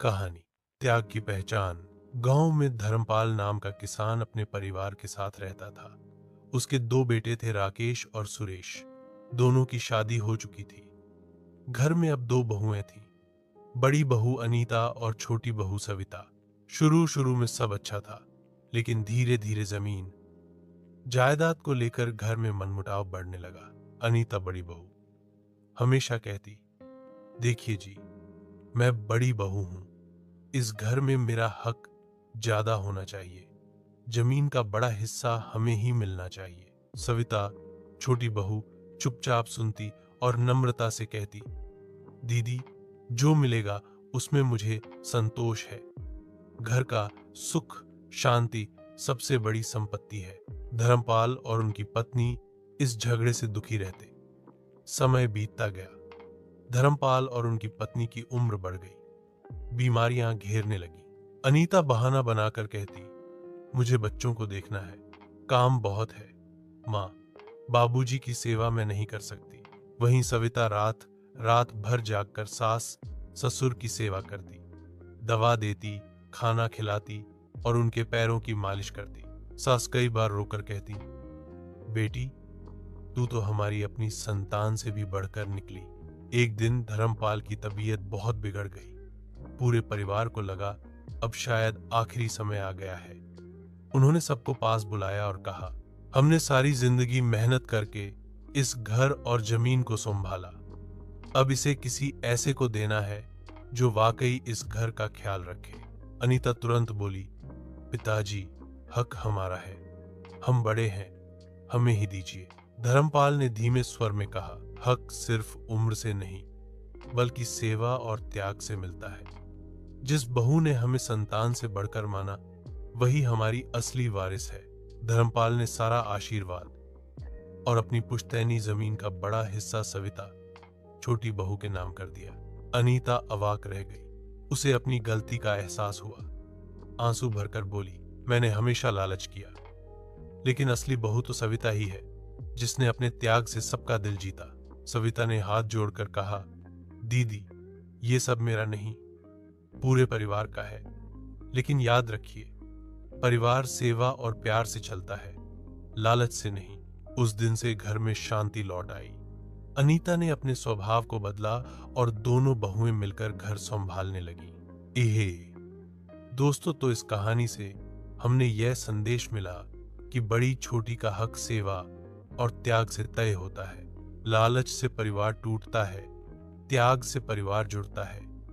कहानी त्याग की पहचान। गांव में धर्मपाल नाम का किसान अपने परिवार के साथ रहता था। उसके दो बेटे थे, राकेश और सुरेश। दोनों की शादी हो चुकी थी। घर में अब दो बहुएं थीं, बड़ी बहू अनीता और छोटी बहू सविता। शुरू शुरू में सब अच्छा था, लेकिन धीरे धीरे जमीन जायदाद को लेकर घर में मनमुटाव बढ़ने लगा। अनीता, बड़ी बहू, हमेशा कहती, देखिए जी, मैं बड़ी बहू हूं, इस घर में मेरा हक ज्यादा होना चाहिए। जमीन का बड़ा हिस्सा हमें ही मिलना चाहिए। सविता, छोटी बहू, चुपचाप सुनती और नम्रता से कहती, दीदी, जो मिलेगा उसमें मुझे संतोष है। घर का सुख शांति सबसे बड़ी संपत्ति है। धर्मपाल और उनकी पत्नी इस झगड़े से दुखी रहते। समय बीतता गया। धर्मपाल और उनकी पत्नी की उम्र बढ़ गई। बीमारियां घेरने लगी। अनीता बहाना बनाकर कहती, मुझे बच्चों को देखना है, काम बहुत है। माँ, बाबूजी की सेवा मैं नहीं कर सकती। वहीं सविता रात रात भर जागकर सास ससुर की सेवा करती, दवा देती, खाना खिलाती और उनके पैरों की मालिश करती। सास कई बार रोकर कहती, बेटी, तू तो हमारी अपनी संतान से भी बढ़कर निकली। एक दिन धर्मपाल की तबीयत बहुत बिगड़ गई। पूरे परिवार को लगा अब शायद आखिरी समय आ गया है। उन्होंने सबको पास बुलाया और कहा, हमने सारी जिंदगी मेहनत करके इस घर और जमीन को संभाला। अब इसे किसी ऐसे को देना है जो वाकई इस घर का ख्याल रखे। अनीता तुरंत बोली, पिताजी, हक हमारा है, हम बड़े हैं, हमें ही दीजिए। धर्मपाल ने धीमे स्वर में कहा, हक सिर्फ उम्र से नहीं, बल्कि सेवा और त्याग से मिलता है। जिस बहू ने हमें संतान से बढ़कर माना, वही हमारी असली वारिस है। धर्मपाल ने सारा आशीर्वाद और अपनी पुश्तैनी जमीन का बड़ा हिस्सा सविता, छोटी बहू के नाम कर दिया। अनीता अवाक रह गई। उसे अपनी गलती का एहसास हुआ। आंसू भरकर बोली, मैंने हमेशा लालच किया, लेकिन असली बहू तो सविता ही है, जिसने अपने त्याग से सबका दिल जीता। सविता ने हाथ जोड़कर कहा, दीदी, ये सब मेरा नहीं, पूरे परिवार का है। लेकिन याद रखिए, परिवार सेवा और प्यार से चलता है, लालच से नहीं। उस दिन से घर में शांति लौट आई। अनीता ने अपने स्वभाव को बदला और दोनों बहुएं मिलकर घर संभालने लगी। एहे दोस्तों, तो इस कहानी से हमने यह संदेश मिला कि बड़ी छोटी का हक सेवा और त्याग से तय होता है। लालच से परिवार टूटता है, त्याग से परिवार जुड़ता है।